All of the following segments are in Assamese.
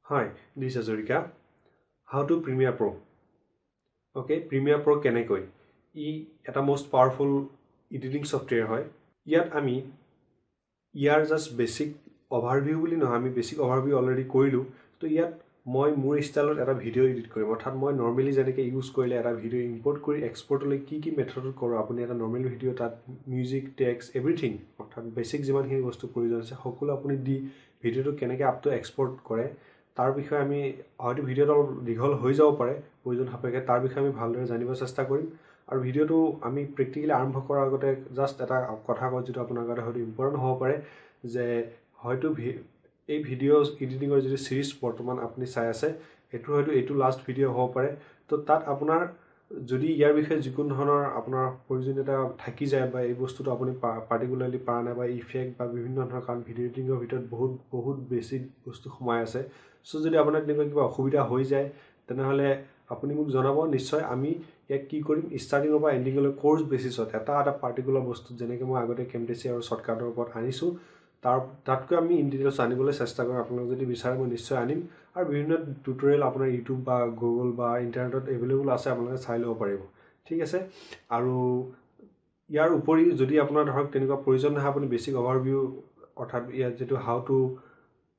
Hi, this is Azurika. How to Premiere Pro. Okay, Premiere Pro কেনেকৈ এটা most powerful editing software হয় ইয়াত আমি ইয়াৰ জাস্ট বেসিক ওভাৰভিউ বুলি নহয় আমি বেসিক ওভাৰভিউ অলৰেডি কৰিলোঁ তো ইয়াত মই মোৰ ষ্টাইলত এটা ভিডিঅ' এডিট কৰিম অৰ্থাৎ মই নৰ্মেলি যেনেকৈ ইউজ কৰিলে এটা ভিডিঅ' ইম্পৰ্ট কৰি এক্সপৰ্টলৈ কি মেথডত কৰোঁ আপুনি এটা নৰ্মেল ভিডিঅ' তাত মিউজিক টেক্সট এভৰিথিং অৰ্থাৎ বেসিক যিমানখিনি বস্তু প্ৰয়োজন আছে সকলো আপুনি দি ভিডিঅ'টো কেনেকৈ আপ টু এক্সপৰ্ট কৰে তাৰ বিষয়ে আমি হয়তো ভিডিঅ'টো অলপ দীঘল হৈ যাব পাৰে প্ৰয়োজন সাপেক্ষে তাৰ বিষয়ে আমি ভালদৰে জানিব চেষ্টা কৰিম আৰু ভিডিঅ'টো আমি প্ৰেক্টিকেলি আৰম্ভ কৰাৰ আগতে জাষ্ট এটা কথা কওঁ যিটো আপোনাৰ কাৰণে হয়তো ইম্পৰ্টেণ্ট হ'ব পাৰে যে হয়তো এই ভিডিঅ' এডিটিঙৰ যিটো ছিৰিজ বৰ্তমান আপুনি চাই আছে এইটো লাষ্ট ভিডিঅ' হ'ব পাৰে তো তাত আপোনাৰ যদি ইয়াৰ বিষয়ে যিকোনো ধৰণৰ আপোনাৰ প্ৰয়োজনীয়তা থাকি যায় বা এই বস্তুটো আপুনি পাৰ্টিকুলাৰলি পৰা নাই বা ইফেক্ট বা বিভিন্ন ধৰণৰ কাৰণ ভিডিঅ' এডিটিঙৰ ভিতৰত বহুত বেছি বস্তু সোমাই আছে সো যদি আপোনাৰ তেনেকুৱা কিবা অসুবিধা হৈ যায় তেনেহ'লে আপুনি মোক জনাব নিশ্চয় আমি ইয়াক কি কৰিম ষ্টাৰ্টিঙৰ পৰা এণ্ডিঙলৈ কোৰ্ছ বেচিছত এটা পাৰ্টিকুলাৰ বস্তু যেনেকৈ মই আগতে কেমটেচি আৰু শ্বৰ্টকাটৰ ওপৰত আনিছোঁ তাতকৈ আমি ইন ডিটেইলছ আনিবলৈ চেষ্টা কৰিম আপোনালোক যদি বিচাৰে মই নিশ্চয় আনিম আৰু বিভিন্ন টিউটৰিয়েল আপোনাৰ ইউটিউব বা গুগল বা ইণ্টাৰনেটত এভেইলেবল আছে আপোনালোকে চাই ল'ব পাৰিব ঠিক আছে আৰু ইয়াৰ উপৰি যদি আপোনাৰ ধৰক তেনেকুৱা প্ৰয়োজন নহয় আপুনি বেছিক অভাৰভিউ অৰ্থাৎ ইয়াত যিটো হাউ টু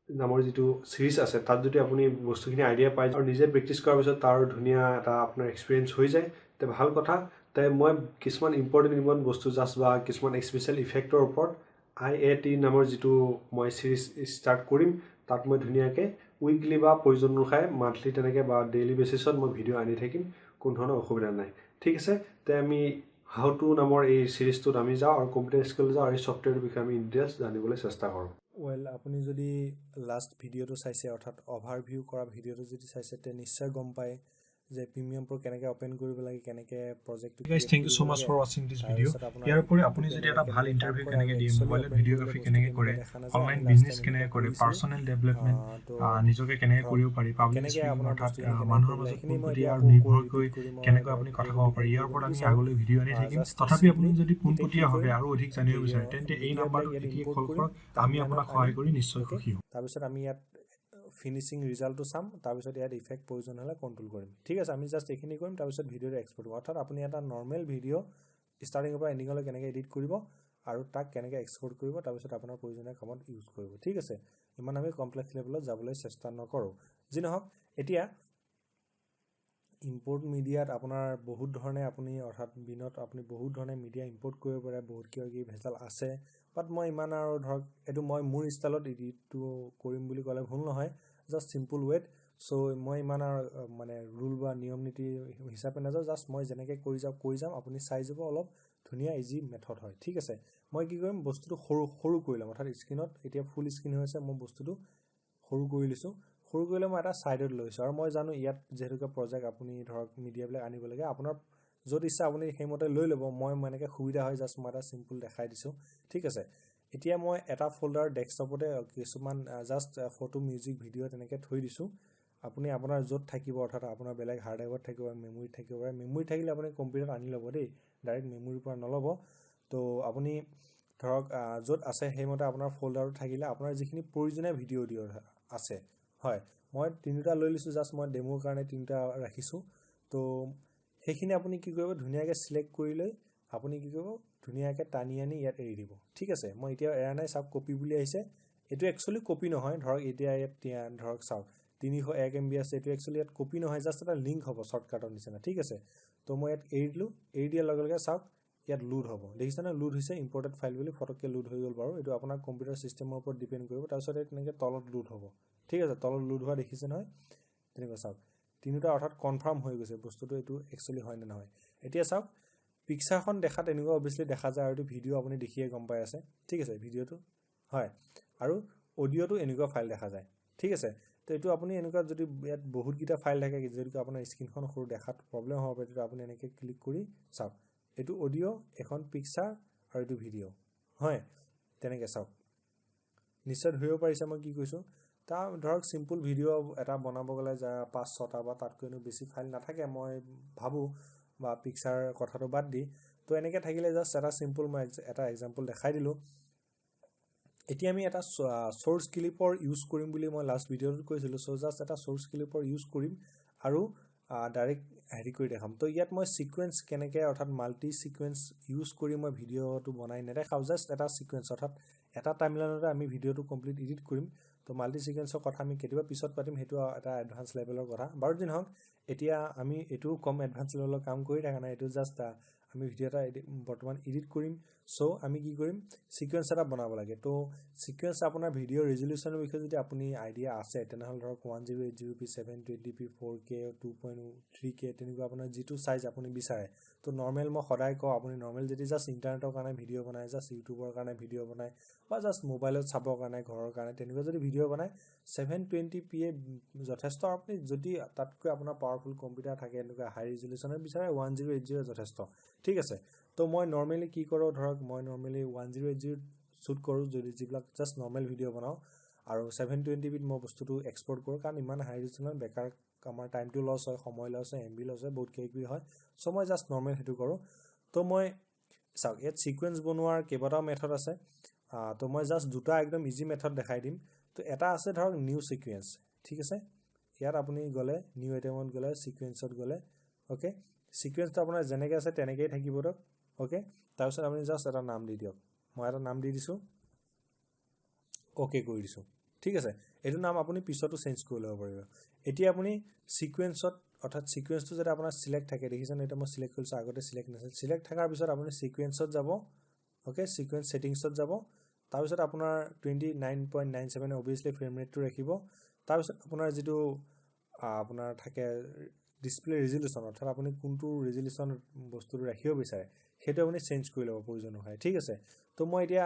নামৰ যিটো ছিৰিজ আছে তাত যদি আপুনি বস্তুখিনি আইডিয়া পায় আৰু নিজে প্ৰেক্টিছ কৰাৰ পিছত তাৰ ধুনীয়া এটা আপোনাৰ এক্সপিৰিয়েঞ্চ হৈ যায় তে ভাল কথা তে মই কিছুমান ইম্পৰ্টেণ্ট বস্তু জাষ্ট বা কিছুমান স্পেচিয়েল ইফেক্টৰ ওপৰত IAT নামৰ যিটো মই ছিৰিজ ষ্টাৰ্ট কৰিম তাত মই ধুনীয়াকৈ উইকলি বা প্ৰয়োজন অনুসাৰে মান্থলি তেনেকৈ বা ডেইলি বেচিছত মই ভিডিঅ' আনি থাকিম কোনো ধৰণৰ অসুবিধা নাই ঠিক আছে তে আমি হাউ টু নামৰ এই ছিৰিজটোত আমি যাওঁ আৰু কম্পিউটাৰ স্কিল যাওঁ আৰু এই ছফ্টৱেৰটোৰ বিষয়ে আমি ইনডিটেইলছ জানিবলৈ চেষ্টা কৰোঁ আপুনি যদি লাষ্ট ভিডিঅ'টো চাইছে অৰ্থাৎ অভাৰভিউ কৰা ভিডিঅ'টো যদি চাইছে তে নিশ্চয় গম পায় যে প্ৰিমিয়াম প্ৰ কেনেকৈ ওপেন কৰিব লাগে কেনেকৈ প্ৰজেক্টটো Guys, thank you so much for watching this video. ইয়াৰ উপৰি আপুনি যদি এটা ভাল ইন্টাৰভিউ কেনেকৈ দিয়ে মোবাইলত ভিডিঅ'গ্ৰাফি কেনেকৈ কৰে অনলাইন বিজনেছ কেনেকৈ কৰে পাৰ্চনেল ডেভেলপমেণ্ট নিজকে কেনেকৈ কৰিব পাৰি পাব্লিক স্পিকিং অৰ্থাৎ মানুহৰ মাজত পোনপটীয়া আৰু নিৰ্ভৰকৈ কেনেকৈ আপুনি কথা ক'ব পাৰি ইয়াৰ ওপৰত আমি আগলৈ ভিডিঅ' আনি থাকিম তথাপি আপুনি যদি পোনপটীয়াভাৱে আৰু অধিক জানিব বিচাৰে তেন্তে এই নাম্বাৰটোত এতিয়াই কল কৰক আমি আপোনাক সহায় কৰি নিশ্চয় সুখী হ'ম তাৰপিছত আমি ইয়াত ফিনিচিং ৰিজাল্টটো চাম তাৰপিছত ইয়াত ইফেক্ট প্ৰয়োজন হ'লে কণ্ট্ৰল কৰিম ঠিক আছে আমি জাষ্ট এইখিনি কৰিম তাৰপিছত ভিডিঅ'টো এক্সপৰ্ট কৰিম অৰ্থাৎ আপুনি এটা নৰ্মেল ভিডিঅ' ষ্টাৰ্টিঙৰ পৰা এণ্ডিঙলৈ কেনেকৈ এডিট কৰিব আৰু তাক কেনেকৈ এক্সপৰ্ট কৰিব তাৰপিছত আপোনাৰ প্ৰয়োজনীয় কামত ইউজ কৰিব ঠিক আছে ইমান আমি কমপ্লেক্স লেভেলত যাবলৈ চেষ্টা নকৰোঁ যি নহওক এতিয়া ইম্পৰ্ট মিডিয়াত আপোনাৰ বহুত ধৰণে আপুনি অৰ্থাৎ বিনত আপুনি বহুত ধৰণে মিডিয়া ইম্পৰ্ট কৰিব পাৰে বহুত কিবা কিবি ভেজাল আছে বাট মই ইমান আৰু ধৰক এইটো মই মোৰ ষ্টাইলত এডিটটো কৰিম বুলি ক'লে ভুল নহয় জাষ্ট চিম্পল ৱেত চ' মই ইমান আৰু মানে ৰুল বা নিয়ম নীতি হিচাপে নাযাওঁ জাষ্ট মই যেনেকৈ কৈ যাম আপুনি চাই যাব অলপ ধুনীয়া ইজি মেথড হয় ঠিক আছে মই কি কৰিম বস্তুটো সৰু কৰি ল'ম অৰ্থাৎ স্ক্ৰীনত এতিয়া ফুল স্ক্ৰীন হৈ আছে মই বস্তুটো সৰু কৰি লৈছোঁ সৰু কৰিলে মই এটা ছাইডত লৈছোঁ আৰু মই জানো ইয়াত যিহেতুকে প্ৰজেক্ট আপুনি ধৰক মিডিয়াবিলাক আনিব লাগে আপোনাৰ য'ত ইচ্ছা আপুনি সেইমতে লৈ ল'ব মই এনেকৈ সুবিধা হয় জাষ্ট মই এটা চিম্পল দেখাই দিছোঁ ঠিক আছে এতিয়া মই এটা ফল্ডাৰ ডেস্কটপতে কিছুমান জাষ্ট ফটো মিউজিক ভিডিঅ' তেনেকৈ থৈ দিছোঁ আপুনি আপোনাৰ য'ত থাকিব অৰ্থাৎ আপোনাৰ বেলেগ হাৰ্ড ড্ৰাইভত থাকিব মেমৰিত থাকিব পাৰে মেমৰি থাকিলে আপুনি কম্পিউটাৰত আনি ল'ব দেই ডাইৰেক্ট মেমৰিৰ পৰা নল'ব তো আপুনি ধৰক য'ত আছে সেইমতে আপোনাৰ ফল্ডাৰত থাকিলে আপোনাৰ যিখিনি প্ৰয়োজনীয় ভিডিঅ' আছে হয় মই তিনিটা লৈ লৈছোঁ জাষ্ট মই ডেমোৰ কাৰণে তিনিটা ৰাখিছোঁ তো সেইখিনি আপুনি কি কৰিব ধুনীয়াকৈ চিলেক্ট কৰি লৈ আপুনি কি কৰিব ধুনীয়াকৈ টানি আনি ইয়াত এৰি দিব ঠিক আছে মই এতিয়া এৰা নাই চাওক কপি বুলি আহিছে এইটো একচুৱেলি কপি নহয় ধৰক এতিয়া ইয়াত ধৰক চাওক 301 MB আছে এইটো একচুৱেলি ইয়াত কপি নহয় জাষ্ট এটা লিংক হ'ব শ্বৰ্টকাটৰ নিচিনা ঠিক আছে তো মই ইয়াত এৰি দিলোঁ এৰি দিয়াৰ লগে লগে চাওক ইয়াত লোড হ'ব দেখিছেনে লোড হৈছে ইম্পৰ্টেড ফাইল বুলি ফটককৈ লোড হৈ গ'ল বাৰু এইটো আপোনাৰ কম্পিউটাৰ চিষ্টেমৰ ওপৰত ডিপেণ্ড কৰিব তাৰপিছত তেনেকৈ তলত লোড হ'ব ঠিক আছে তলত লোড হোৱা দেখিছে নহয় তেনেকুৱা চাওক তিনিটা অৰ্থাৎ কনফাৰ্ম হৈ গৈছে বস্তুটো এইটো একচুৱেলি হয় নে নহয় এতিয়া চাওক পিকচাৰখন দেখাত এনেকুৱা অবভিয়াছলি দেখা যায় আৰু এইটো ভিডিঅ' আপুনি দেখিয়ে গম পাই আছে ঠিক আছে ভিডিঅ'টো হয় আৰু অডিঅ'টো এনেকুৱা ফাইল দেখা যায় ঠিক আছে তো এইটো আপুনি এনেকুৱা যদি ইয়াত বহুতকেইটা ফাইল থাকে যদি আপোনাৰ স্ক্ৰীনখন সৰু দেখাত প্ৰব্লেম হ'ব পাৰে তেতিয়া আপুনি এনেকৈ ক্লিক কৰি চাওক এইটো অডিঅ' এখন পিকচাৰ আৰু এইটো ভিডিঅ' হয় তেনেকৈ চাওক নিশ্চয় ধৰিব পাৰিছে মই কি কৈছোঁ তাৰ ধৰক চিম্পল ভিডিঅ' এটা বনাব গ'লে 5-6টা বা তাতকৈনো বেছি ফাইল নাথাকে মই ভাবোঁ বা পিকচাৰ কথাটো বাদ দি তো এনেকৈ থাকিলে জাষ্ট এটা চিম্পল মই এটা এক্সাম্পল দেখাই দিলোঁ এতিয়া আমি এটা সোর্স ক্লিপৰ ইউজ কৰিম বুলি মই লাষ্ট ভিডিঅ'টোত কৈছিলো সো জাস্ট এটা সোৰ্স ক্লিপৰ ইউজ কৰিম আৰু ডাইৰেক্ট হেৰি কৰি দেখাম তো ইয়াত মই সিকোয়েন্স কেনেকৈ অৰ্থাৎ মাল্টি সিকোয়েন্স ইউজ কৰি মই ভিডিঅ'টো বনাই নেদেখাও জাস্ট এটা সিকোয়েন্স অৰ্থাৎ এটা টাইমলাইনতে আমি ভিডিঅ'টো কমপ্লিট এডিট কৰিম তো মাল্টি সিকোয়েন্সৰ কথা আমি কেতিয়াবা পিছত পাতিম হেতু এটা এডভান্স লেভেলৰ কথা বাৰু দিন হওক এতিয়া আমি এটো কম এডভান্স লেভেলৰ কাম কৰি থাকা নাই এটো জাস্ট আমি ভিডিও এটা বৰ্তমান এডিট কৰিম সো আমি কি কৰিম সিকোয়েন্স এটা বনাব লাগে তো সিকোয়েন্স আপোনাৰ ভিডিও ৰেজোলিউশনৰ বিষয়ে যদি আপুনি আইডিয়া আছে তেনেহলে ধৰক 1080p 720p 4K 2.3K তেনেকুৱা আপোনাৰ যেটো সাইজ আপুনি বিচাৰে তো নৰমাল মই সদায় কও আপুনি নৰমাল যদি জাস্ট ইন্টাৰনেটৰ কাৰণে ভিডিও বনায় জাস্ট ইউটিউবৰ কাৰণে ভিডিও বনায় বা জাস্ট মোবাইলত চাবৰ কাৰণে ঘৰৰ কাৰণে তেনেকুৱা যদি ভিডিও বনায় 720p যথেষ্ট আপুনি যদি তাতকৈ আপোনাৰ পাৱাৰফুল কম্পিউটাৰ থাকে এনেকুৱা হাই ৰেজোলিউশনৰ বিচাৰে 1080 যথেষ্ট ঠিক আছে তো মই নৰমালি কি কৰো ধৰক মই নৰমালি 1080 শুট কৰো যদি যিবিলাক জাস্ট নৰমাল ভিডিও বনাও আৰু 720p মই বস্তুটো এক্সপোৰ্ট কৰো কাৰণ ইমান হাই ৰেজোলিউশন বেকাৰ আমাৰ টাইমটো লছ হয় সময় লছ হয় এমবি লছ হয় বহুত কেবি হয় সো মই জাস্ট নরমাল হেতু কৰো তো মই চাওক ইয়াত সিকোয়েন্স বনোৱাৰ কেইবাটাও মেথড আছে তো মই জাস্ট দুটা একদম ইজি মেথড দেখাই দিম তো এটা আছে ধৰক নিউ সিকোয়েন্স ঠিক আছে ইয়াত আপুনি গলে নিউ আইটেমত গলে সিকোয়েন্সত গলে ওকে সিকোয়েন্সটো আপোনাৰ যেনেকৈ আছে তেনেকৈ থাকিব দক ওকে তাৰপিছত আপুনি জাস্ট এটা নাম দি দিয়ক মই এটা নাম দি দিছো ওকে কৰি দিছো ঠিক আছে এটো নাম আপুনি পিছতো চেঞ্জ কৰি লব পাৰিব এতিয়া আপুনি সিকোয়েন্সত অৰ্থাৎ সিকোয়েন্সটো যেটা আপোনাৰ সিলেক্ট থাকে দেখিছেন এটা মই সিলেক্ট কৰিছো আগতে সিলেক্ট নাছিল সিলেক্ট থাকাৰ পিছত আপুনি সিকোয়েন্সত যাব ওকে সিকোয়েন্স সেটিংসত যাব তাৰপিছত আপোনাৰ 29.97 obviously ফ্ৰেম ৰেটটো ৰাখিব তাৰপিছত আপোনাৰ যেটো আপোনাৰ থাকে ডিসপ্লে ৰেজোলিউশন অৰ্থাৎ আপুনি কোনটো ৰেজোলিউশন বস্তুটো ৰাখিব বিচাৰে হেতু আপুনি চেঞ্জ কৰি লব প্ৰয়োজন হয় ঠিক আছে তো মই এতিয়া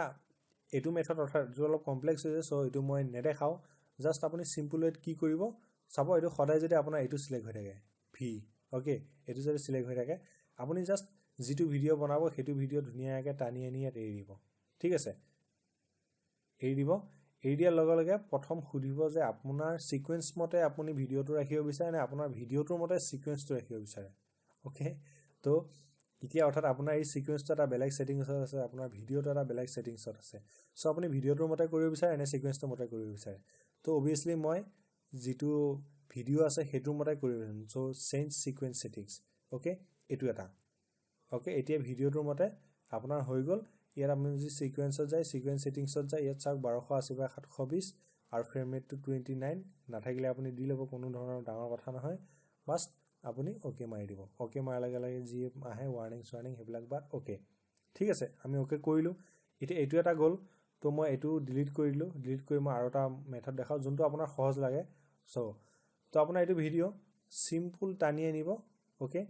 এটো মেথড অৰ্থাৎ যে অলপ কমপ্লেক্স হৈছে সো এটো মই নেদেখাও জাস্ট আপুনি সিম্পলত কি কৰিব চাব এটো সদায় যদি আপোনাৰ এটো সিলেক্ট হৈ থাকে ভি ওকে এটো যদি সিলেক্ট হৈ থাকে আপুনি জাস্ট যেটো ভিডিও বনাব হেতু ভিডিও ধুনিয়াকৈ টানি আনি ইয়াত এৰি দিব ঠিক আছে এৰি দিব এৰি দিয়াৰ লগে লগে প্ৰথম খুদিব যে আপোনাৰ সিকোয়েন্স মতে আপুনি ভিডিওটো ৰাখিব বিচাৰে নে আপোনাৰ ভিডিওটোৰ মতে সিকোয়েন্সটো ৰাখিব বিচাৰে ওকে তো এতিয়া অৰ্থাৎ আপোনাৰ এই সিকোয়েন্সটো এটা বেলেগ সেটিংস আছে আপোনাৰ ভিডিওটো এটা বেলেগ সেটিংসত আছে সো আপুনি ভিডিওটোৰ মতে কৰিব বিচাৰে নে সিকোয়েন্সটো মতে কৰিব বিচাৰে তো obviously মই যেটো ভিডিও আছে হেতুৰ মতে কৰিব বিচাৰিম so change sequence settings okay এটো এটা ওকে এতিয়া ভিডিওটোৰ মতে আপোনাৰ হৈ গল ইয়াত আপুনি যদি সিকোয়েন্সত যায় সিকোয়েন্স সেটিংসত যায় ইয়াত চাওক 1280 বা 720 আৰু ফ্ৰেম ৰেটটো 29 নাথাকিলে আপুনি দি লব কোনো ধৰণৰ ডাঙৰ কথা নহয় বাস আপুনি ওকে মাৰি দিব ওকে মাৰাৰ লগে লগে যি আহে ওয়াৰ্নিং হেবিলাক বাট ওকে ঠিক আছে আমি ওকে কৰিলো এতিয়া এটো এটা গল তো মই এটো ডিলিট কৰিলো ডিলিট কৰি মই আৰু এটা মেথড দেখাও যোনটো আপোনাৰ সহজ লাগে সো তো আপোনাৰ এটো ভিডিও সিম্পল টানি আনিব ওকে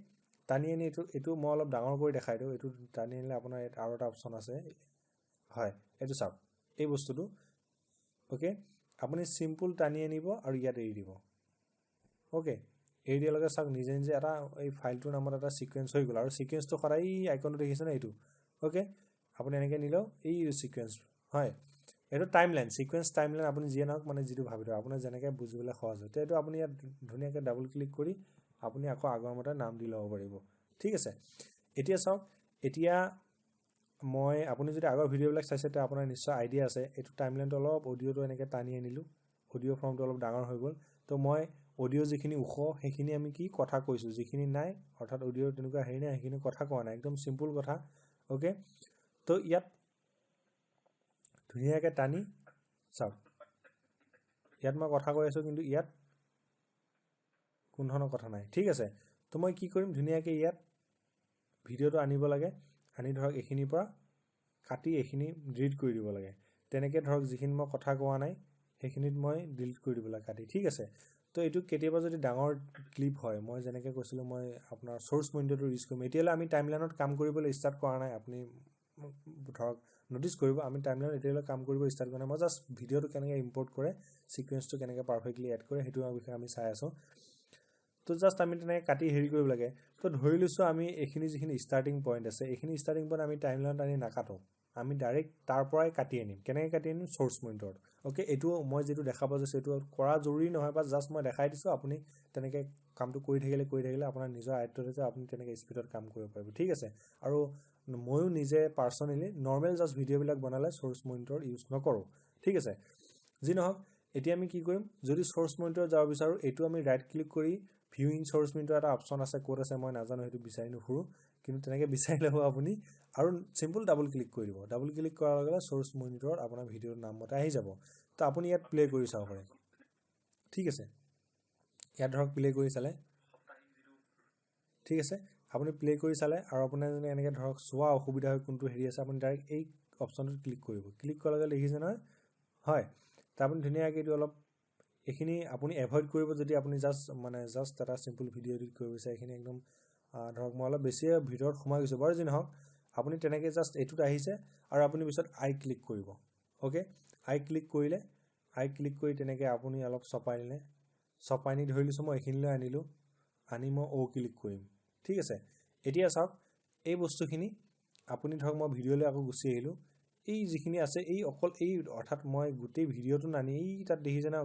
টানি আনি এটো মই অলপ ডাঙৰ কৰি দেখাই দিও এটো টানি আনিলে আপোনাৰ আৰু এটা অপচন আছে হয় এটো চাওক এই বস্তুটো ওকে আপুনি সিম্পল টানি আনিব আৰু ইয়াত এৰি দিব ওকে এই দিয়া লগে চাওক নিজে নিজে এটা এই ফাইলটোৰ নামত এটা সিকোয়েন্স হৈ গল আৰু সিকোয়েন্সটো সদায় আইকনটো দেখিছেনে এটো ওকে আপুনি এনেকৈ নিলো এই সিকোয়েন্স হয় এটো টাইমলাইন সিকোয়েন্স টাইমলাইন আপুনি জিয়ে নাওক মানে যেটো ভাবি দিও আপোনাৰ যেনেকৈ বুজিবলৈ সহজ হয় এটো আপুনি ইয়াত ধুনিয়াকৈ ডাবল ক্লিক কৰি আপুনি আকৌ আগৰ মতে নাম দি লব পাৰিব ঠিক আছে এতিয়া চাওক এতিয়া মই আপুনি যদি আগৰ ভিডিওবিলাক চাইছে তে আপোনাৰ নিশ্চয় আইডিয়া আছে এটো টাইমলাইনটো অলপ অডিওটো এনেকৈ টানি আনিলো অডিও ফৰ্মটো অলপ ডাঙৰ হৈ গল তো মই অডিও যিখিনি উখ হেখিনি আমি কি কথা কৈছো যিখিনি নাই অৰ্থাৎ অডিও তেনেকুৱা হেৰি নাই হেখিনি কথা কোৱা নাই একদম সিম্পল কথা ওকে তো ইয়াত ধুনিয়াকৈ টানি চাওক ইয়াত মই কথা কৈ আছো কিন্তু ইয়াত কোন ধৰণৰ কথা নাই ঠিক আছে তো মই কি কৰিম ধুনিয়াকৈ ইয়াত ভিডিওটো আনিব লাগে আনি ধৰক এখিনিৰ পৰা কাটি এখিনি ডিলিট কৰি দিব লাগে তেনেকৈ ধৰক যিখিনি মই কথা কোৱা নাই হেখিনিত মই ডিলিট কৰি দিব লাগে কাটি ঠিক আছে তো এটো কেতিয়াবা যদি ডাঙৰ ক্লিপ হয় মই যেনেকৈ কৈছিলো মই আপোনাৰ সোৰ্স উইন্ডোটো ইউজ কৰিম এতিয়ালে আমি টাইমলাইনত কাম কৰিবলৈ ষ্টাৰ্ট কৰা নাই আপুনি ধৰক নোটিস কৰিব আমি টাইমলাইনত এতিয়ালে কাম কৰিব ষ্টাৰ্ট কৰা নাই মই জাস্ট ভিডিওটো কেনেকৈ ইম্পোৰ্ট কৰে সিকোয়েন্সটো কেনেকৈ পাৰফেক্টলি এড কৰে হেতু বিষয়ে আমি চাই আছো তো জাস্ট আমি তেনেকৈ কাটি হেৰি কৰিব লাগে তো ধৰি লৈছো আমি এখিনি যিখিনি ষ্টাৰ্টিং পইণ্ট আছে এখিনি ষ্টাৰ্টিং পইণ্ট আমি টাইমলাইনত আনি নাকাটো আমি ডাইৰেক্ট তাৰ পৰাই কাটি আনিম কেনেকৈ কাটি আনিম সোৰ্স পইণ্টত ওকে এটো মই যেটো দেখাব যে এটো কৰা জৰুৰী নহয় বা জাস্ট মই দেখাই দিছো আপুনি তেনেকৈ কামটো কৰি থাকিলে আপোনাৰ নিজৰ আয়ত্তত আছে আপুনি তেনেকৈ স্পিডত কাম কৰিব পাৰিব ঠিক আছে আৰু ময়ো নিজে পাৰ্সোনালি নৰমাল জাস্ট ভিডিওবিলাক বনালে সোৰ্স পইণ্টৰ ইউজ নকৰো ঠিক আছে যি নহওক এতিয়া আমি কি কৰিম যদি সোৰ্স মনিটৰ যাব বিচাৰো এটো আমি ৰাইট ক্লিক কৰি ভিউইং সোৰ্স মনিটৰ এটা অপশন আছে কোড আছে মই নাজানো হেতু বিচাৰি নুফুৰো কিন্তু তেনেকে বিচাৰিলে হ'ব আপুনি আৰু সিম্পল ডাবল ক্লিক কৰি দিব ডাবল ক্লিক কৰাৰ লগে সোৰ্স মনিটৰ আপোনাৰ ভিডিওৰ নাম মতে আহি যাব তো আপুনি ইয়াত প্লে কৰি চাব পাৰে ঠিক আছে ইয়াত ধৰক প্লে কৰি চালে ঠিক আছে আপুনি প্লে কৰি চালে আৰু আপোনাৰ যদি এনেকে ধৰক সোৱা অসুবিধা হয় কোনটো হেৰি আছে আপুনি ডাইৰেক্ট এই অপশনটো ক্লিক কৰিব ক্লিক কৰাৰ লগে লিখিছে নহয় হয় তা আপুনি ধুনীয়াকৈ এইটো অলপ এখিনি আপুনি এভয়েড কৰিব যদি আপুনি জাস্ট এটা সিম্পল ভিডিও এডিট কৰিব বিচাৰে এখিনি একদম ধৰক মই অলপ বেছি ভিডিওত সোমাই গৈছো বাৰু যি নহওক আপুনি তেনেকৈ জাস্ট এটুত আহিছে আৰু আপুনি পিছত আই ক্লিক কৰিব ওকে আই ক্লিক কৰিলে আই ক্লিক কৰি তেনেকৈ আপুনি অলপ চপাই নিলে চপাই নি ধৰি লৈছো মই এখিনিলৈ আনিলো আনি মই ও ক্লিক কৰিম ঠিক আছে এতিয়া চাওক এই বস্তুখিনি আপুনি ধৰক মই ভিডিওলৈ আকৌ গুছি আহিলো এই যিখিনি আছে এই অকল এই অৰ্থাৎ মই গোটেই ভিডিওটো নানি এই তাত দেখিছে না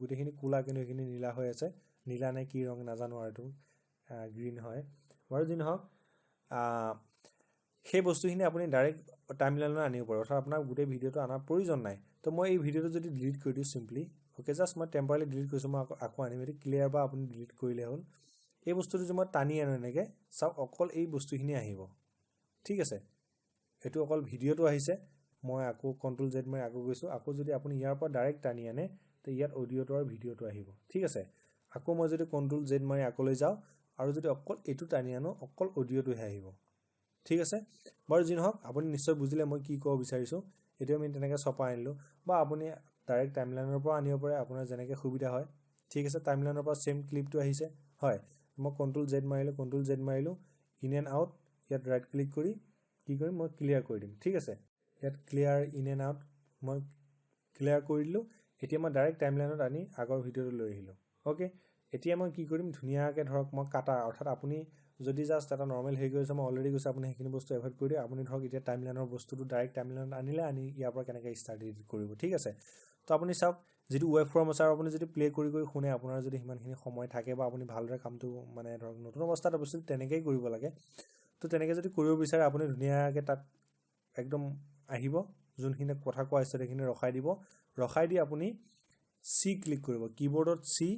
গোটেইখিনি কোলা কিন্তু এখিনি নীলা হৈ আছে নীলা নে কি ৰং নাজানো আৰু এইটো গ্ৰীন হয় বাৰু যি নহওক সেই বস্তুখিনি আপুনি ডাইৰেক্ট টাইমলাইনলৈ আনিব পাৰে অৰ্থাৎ আপোনাৰ গোটেই ভিডিওটো আনাৰ প্ৰয়োজন নাই তো মই এই ভিডিওটো যদি ডিলিট কৰি দিওঁ সিম্পলি ওকে জাস্ট মই টেম্পৰালি ডিলিট কৰিছো মই আকৌ আনিম এটো ক্লিয়াৰ বা আপুনি ডিলিট কৰিলে হ'ল এই বস্তুটো যে মই টানি আনো এনেকে চাওক অকল এই বস্তুখিনি আহিব ঠিক আছে এটো অকল ভিডিওটো আহিছে মই আকৌ কন্ট্ৰোল জেড মই আকৌ গৈছো আকৌ যদি আপুনি ইয়াৰ পৰা ডাইৰেক্ট টানি আনে তে ইয়াত অডিওটো আৰু ভিডিওটো আহিব ঠিক আছে আকৌ মই যদি কন্ট্ৰোল জেড মাৰি আকৌ লৈ যাও আৰু যদি অকল এটো টানি আনো অকল অডিওটোহে আহিব ঠিক আছে বাৰু যি নহওক আপুনি নিশ্চয় বুজিলে মই কি ক'ব বিচাৰিছো এটো আমি তেনেকৈ চপাই আনিলো বা আপুনি ডাইৰেক্ট টাইমলাইনৰ পৰা আনিব পাৰে আপোনাৰ যেনেকৈ সুবিধা হয় ঠিক আছে টাইমলাইনৰ পৰা সেম ক্লিপটো আহিছে হয় মই কন্ট্ৰোল জেড মাৰিলো ইন এন্ড আউট ইয়াত ৰাইট ক্লিক কৰি কি কৰিম মই ক্লিয়াৰ কৰি দিম ঠিক আছে ইয়াত ক্লিয়াৰ ইন এন্ড আউট মই ক্লিয়াৰ কৰি দিলো এতিয়া মই ডাইৰেক্ট টাইমলাইনত আনি আগৰ ভিডিওটো লৈ আহিলো ওকে এতিয়া মই কি কৰিম ধুনীয়াকৈ ধৰক মই কাটা অৰ্থাৎ আপুনি যদি জাস্ট এটা নৰমাল হেৰি কৰিছে মই অলৰেডি কৈছে আপুনি হেখিনি বস্তু এভয়েড কৰি দিও আপুনি ধৰক এতিয়া টাইমলাইনৰ বস্তুটো ডাইৰেক্ট টাইমলাইনত আনিলে আনি ইয়াৰ পৰা কেনেকৈ ষ্টাৰ্ট এডিট কৰিব ঠিক আছে তো আপুনি চাওক যেটো ৱেব ফৰ্ম আছে আৰু আপুনি যদি প্লে কৰি শুনে আপোনাৰ যদি হিমানখিনি সময় থাকে বা আপুনি ভালদৰে কামটো মানে ধৰক নতুন অৱস্থাত অৱশ্যে তেনেকৈ কৰিব লাগে তো তেনেকৈ যদি কৰিব বিচাৰে আপুনি ধুনীয়াকৈ তাত একদম আহিব যোনখিনি কথা কোৱা আছে সেইখিনি ৰখাই দি আপুনি সি ক্লিক কৰিব কিবোৰ্ডত সি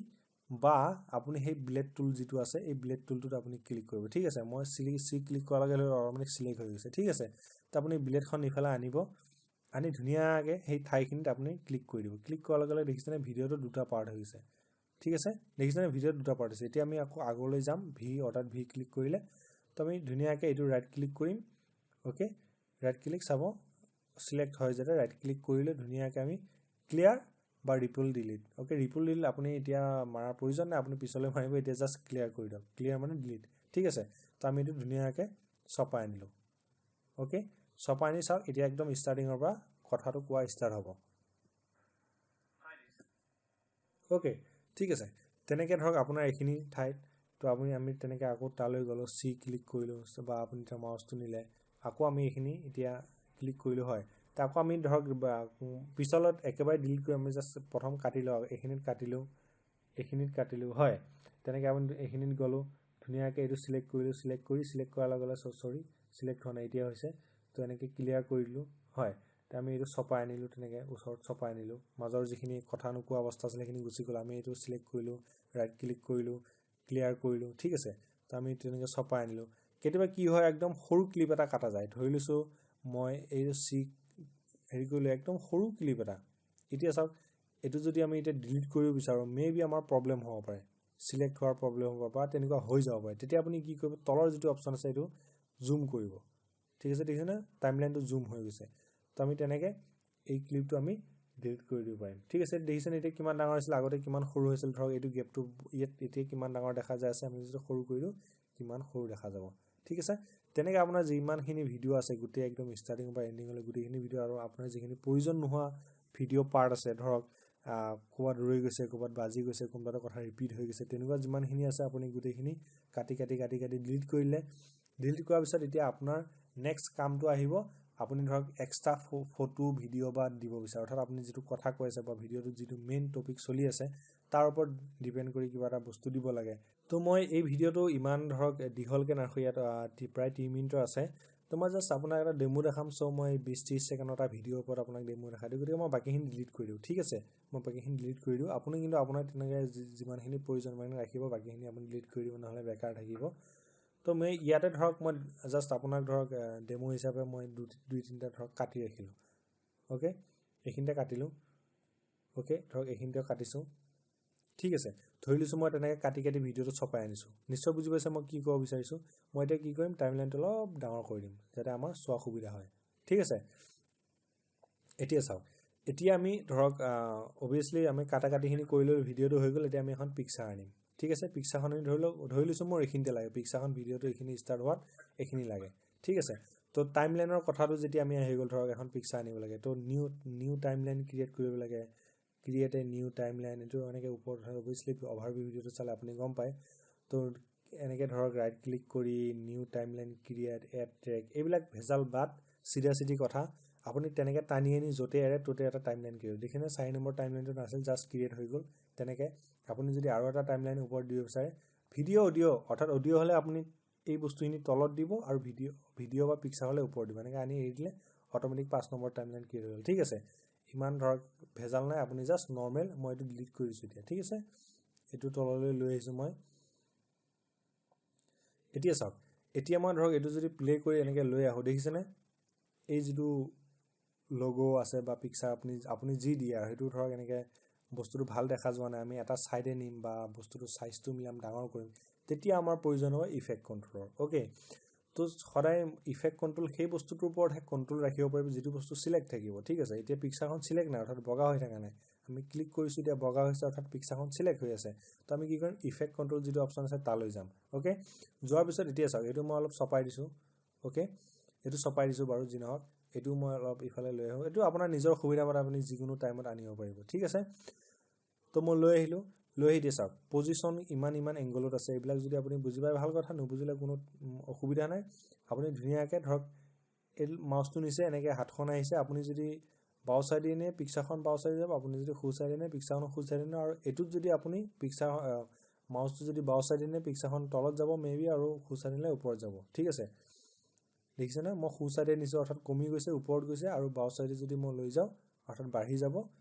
বা আপুনি সেই ব্লেড টুল যেটো আছে এই ব্লেড টুলটোত আপুনি ক্লিক কৰিব ঠিক আছে মই সি ক্লিক কৰাৰ লগে লগে অটোমেটিক সিলেক্ট হৈ গৈছে ঠিক আছে তো আপুনি ব্লেডখন ইফালে আনিব আনি ধুনীয়াকৈ সেই ঠাইখিনিত আপুনি ক্লিক কৰি দিব ক্লিক কৰাৰ লগে লগে দেখিছেনে ভিডিওটো দুটা পাৰ্ট হৈ গৈছে ঠিক আছে দেখিছেনে ভিডিওটো দুটা পাৰ্ট আছে এতিয়া আমি আকৌ আগলৈ যাম ভি অৰ্থাৎ ভি ক্লিক কৰিলে তো আমি ধুনীয়াকৈ এইটো ৰাইট ক্লিক কৰিম ওকে ৰাইট ক্লিক চাব সিলেক্ট হয় যাতে ৰাইট ক্লিক কৰিলে ধুনীয়াকৈ আমি ক্লিয়াৰ বা Ripul delete okay Ripul delete আপুনি এতিয়া মাৰাৰ প্ৰয়োজন নাই আপুনি পিছলৈ মাৰিব এতিয়া জাস্ট ক্লিয়াৰ কৰি দিয়ক ক্লিয়াৰ মানে ডিলিট ঠিক আছে তো আমি এইটো ধুনীয়াকৈ চপাই আনিলো ওকে চপাই আনি চাওক এতিয়া একদম ষ্টাৰ্টিংৰ পৰা কথাটো কোৱা ষ্টাৰ্ট হ'ব ওকে ঠিক আছে তেনেকৈ ধৰক আপোনাৰ এইখিনি ঠাইত তো আমি তেনেকৈ আকৌ তালৈ গলো সি ক্লিক কৰিলো বা আপুনি তাৰ মাউসটো নিলে আকৌ আমি এইখিনি এতিয়া ক্লিক কৰিলো হয় তা আকৌ আমি ধৰক পিছলত একেবাৰে ডিলিট কৰি আমি জাস্ট প্ৰথম কাটি লও এইখিনিত কাটিলো হয় তেনেকৈ আমি এইখিনিত গলো ধুনীয়াকৈ এইটো সিলেক্ট কৰাৰ লগে লগে সৰি সিলেক্ট হোৱা নাই এতিয়া হৈছে তো এনেকৈ ক্লিয়াৰ কৰি দিলো হয় তা আমি এইটো চপাই আনিলো তেনেকৈ ওচৰত চপাই আনিলো মাজৰ যিখিনি কথা নোকোৱা অৱস্থা আছিল সেইখিনি গুচি গ'ল আমি এইটো সিলেক্ট কৰিলো ৰাইট ক্লিক কৰিলো ক্লিয়াৰ কৰিলো ঠিক আছে তো আমি তেনেকৈ চপাই আনিলো কেতিয়াবা কি হয় একদম সৰু ক্লিপ এটা কাটা যায় ধৰি লৈছো মই এই সি হেৰি কৰিলো একদম সৰু ক্লিপ এটা এতিয়া চাওক এটো যদি আমি এটা ডিলিট কৰিব বিচাৰো মেবি আমাৰ প্ৰবলেম হ'ব পাৰে সিলেক্ট হোৱাৰ প্ৰবলেম হ'ব বা তেনেকুৱা হৈ যাব পাৰে তেতিয়া আপুনি কি কৰিব তলৰ যেটো অপচন আছে এটো জুম কৰিব ঠিক আছে দেখিছেনে টাইমলাইনটো জুম হৈ গৈছে তো আমি তেনেকৈ এই ক্লিপটো আমি ডিলিট কৰি দিব পাৰিম ঠিক আছে দেখিছেনে এতিয়া কিমান ডাঙৰ আছিল আগতে কিমান সৰু হৈছিল ধৰক এইটো গেপটো এতিয়া কিমান ডাঙৰ দেখা যায় আছে আমি যদি সৰু কৰি দিও কিমান সৰু দেখা যাব ঠিক আছে তেনেকৈ আপোনাৰ যিমানখিনি ভিডিও আছে গোটেই একদম ষ্টাৰ্টিং পৰা এন্ডিংলৈ গোটেইখিনি ভিডিও আৰু আপোনাৰ যিখিনি প্ৰয়োজন নোহোৱা ভিডিও পাৰ্ট আছে ধৰক কোবাত ৰৈ গৈছে কোবাত বাজি গৈছে কোনবাটা কথা ৰিপিট হৈ গৈছে তেনেকুৱা যিমানখিনি আছে আপুনি গোটেইখিনি কাটি ডিলিট কৰিলে ডিলিট কৰাৰ পিছত এতিয়া আপোনাৰ নেক্সট কামটো আহিব আপুনি ধৰক এক্সট্ৰা ফটো ভিডিও বা দিব বিচাৰে অৰ্থাৎ আপুনি যেটো কথা কৈ আছে বা ভিডিওটো যেটো মেইন টপিক চলি আছে তাৰ ওপৰত ডিপেন্ড কৰি কিবা এটা বস্তু দিব লাগে তো মই এই ভিডিওটো ইমান ধৰক দীঘলকে নাৰাখো ইয়াত প্ৰায় 3 মিনিটৰ আছে তো মই জাষ্ট আপোনাক এটা ডেমো দেখাম চ' মই 20-30 ছেকেণ্ডৰ এটা ভিডিঅ'ৰ ওপৰত আপোনাক ডেমো দেখাই দিওঁ গতিকে মই বাকীখিনি ডিলিট কৰি দিওঁ ঠিক আছে মই বাকীখিনি ডিলিট কৰি দিওঁ আপুনি কিন্তু আপোনাৰ তেনেকৈ যিমানখিনি প্ৰয়োজন মানে ৰাখিব বাকীখিনি আপুনি ডিলিট কৰি দিব নহ'লে বেকাৰ থাকিব তো মই ইয়াতে ধৰক মই জাষ্ট আপোনাক ধৰক ডেমো হিচাপে মই 2-3টা ধৰক কাটি ৰাখিলোঁ অ'কে এইখিনিতে কাটিলোঁ অ'কে ধৰক এইখিনিতে কাটিছোঁ ঠিক আছে ধৰি লৈছোঁ মই তেনেকৈ কাটি ভিডিঅ'টো ছপাই আনিছোঁ নিশ্চয় বুজি পাইছে মই কি ক'ব বিচাৰিছোঁ মই এতিয়া কি কৰিম টাইমলাইনটো অলপ ডাঙৰ কৰি দিম যাতে আমাৰ চোৱা সুবিধা হয় ঠিক আছে এতিয়া চাওক এতিয়া আমি ধৰক অবভিয়াছলি আমি কাটিখিনি কৰি লৈ ভিডিঅ'টো হৈ গ'ল এতিয়া আমি এখন পিকচাৰ আনিম ঠিক আছে পিকচাৰখন আমি ধৰি লৈছোঁ মোৰ এইখিনিতে লাগে পিকচাৰখন ভিডিঅ'টো এইখিনি ষ্টাৰ্ট হোৱাত এইখিনি লাগে ঠিক আছে তো টাইমলাইনৰ কথাটো যেতিয়া আমি আহি গ'ল ধৰক এখন পিকচাৰ আনিব লাগে তো নিউ টাইমলাইন ক্ৰিয়েট কৰিব লাগে ক্ৰিয়েট এ নিউ টাইমলাইন এইটো এনেকৈ ওপৰত অবভিয়াছলি অভাৰভিউ ভিডিঅ'টো চালে আপুনি গম পায় তো এনেকৈ ধৰক ৰাইট ক্লিক কৰি new timeline create add track এইবিলাক ভেজাল বাদ চিধা কথা আপুনি তেনেকৈ টানি আনি য'তে এৰে ত'তে এটা টাইমলাইন ক্ৰিয়েট দেখিনে 4 নম্বৰ টাইমলাইনটো নাছিল জাষ্ট ক্ৰিয়েট হৈ গ'ল তেনেকৈ আপুনি যদি আৰু এটা টাইমলাইন ওপৰত দিব বিচাৰে ভিডিঅ' অডিঅ' অৰ্থাৎ অডিঅ' হ'লে আপুনি এই বস্তুখিনি তলত দিব আৰু ভিডিঅ' বা পিকচাৰ হ'লে ওপৰত দিব এনেকৈ আনি এৰি দিলে অট'মেটিক 5 নম্বৰ টাইমলাইন ক্ৰিয়েট হৈ গ'ল ঠিক আছে ইমান ধৰক ভেজাল নাই আপুনি জাষ্ট নৰ্মেল মই এইটো ডিলিট কৰিছোঁ এতিয়া ঠিক আছে এইটো তললৈ লৈ আহিছোঁ মই এতিয়া চাওক এতিয়া মই ধৰক এইটো যদি প্লে কৰি এনেকৈ লৈ আহোঁ দেখিছেনে এই যিটো লগো আছে বা পিকচাৰ আপুনি যি দিয়ে আৰু সেইটো ধৰক এনেকৈ বস্তুটো ভাল দেখা যোৱা নাই আমি এটা ছাইডে নিম বা বস্তুটো চাইজটো মিলাম ডাঙৰ কৰিম তেতিয়া আমাৰ প্ৰয়োজন হয় ইফেক্ট কণ্ট্ৰলৰ অ'কে তো সদায় ইফেক্ট কণ্ট্ৰল সেই বস্তুটোৰ ওপৰতহে কণ্ট্ৰল ৰাখিব পাৰিব যিটো বস্তু চিলেক্ট থাকিব ঠিক আছে এতিয়া পিকচাৰখন চিলেক্ট নাই অৰ্থাৎ বগা হৈ থকা নাই আমি ক্লিক কৰিছোঁ এতিয়া বগা হৈছে অৰ্থাৎ পিকচাৰখন চিলেক্ট হৈ আছে তো আমি কি কৰিম ইফেক্ট কণ্ট্ৰল যিটো অপশ্যন আছে তালৈ যাম অ'কে যোৱাৰ পিছত এতিয়া চাওক এইটো মই অলপ চপাই দিছোঁ অ'কে এইটো চপাই দিছোঁ বাৰু যি নহওক এইটো মই অলপ ইফালে লৈ আহোঁ এইটো আপোনাৰ নিজৰ সুবিধা মতে আপুনি যিকোনো টাইমত আনিব পাৰিব ঠিক আছে তো মই লৈ আহিলোঁ লৈ আহি দিয়ে চাওক পজিশ্যন ইমান এংগলত আছে এইবিলাক যদি আপুনি বুজি পায় ভাল কথা নুবুজিলে কোনো অসুবিধা নাই আপুনি ধুনীয়াকৈ ধৰক এই মাউচটো নিছে এনেকৈ হাতখন আহিছে আপুনি যদি বাও চাইডে নিয়ে পিকচাৰখন বাও চাইডে যাব আপুনি যদি সোঁ চাইডে নিয়ে পিকচাৰখন সোঁ চাইডে নিয়ে আৰু এইটোত যদি আপুনি পিকচাৰ মাউচটো যদি বাও চাইডে নিয়ে পিকচাৰখন তলত যাব মেবি আৰু সোঁ চাইডে নিলে ওপৰত যাব ঠিক আছে দেখিছেনে মই সোঁ চাইডে নিছোঁ অৰ্থাৎ কমি গৈছে ওপৰত গৈছে আৰু বাও চাইডে যদি মই লৈ যাওঁ অৰ্থাৎ বাঢ়ি যাব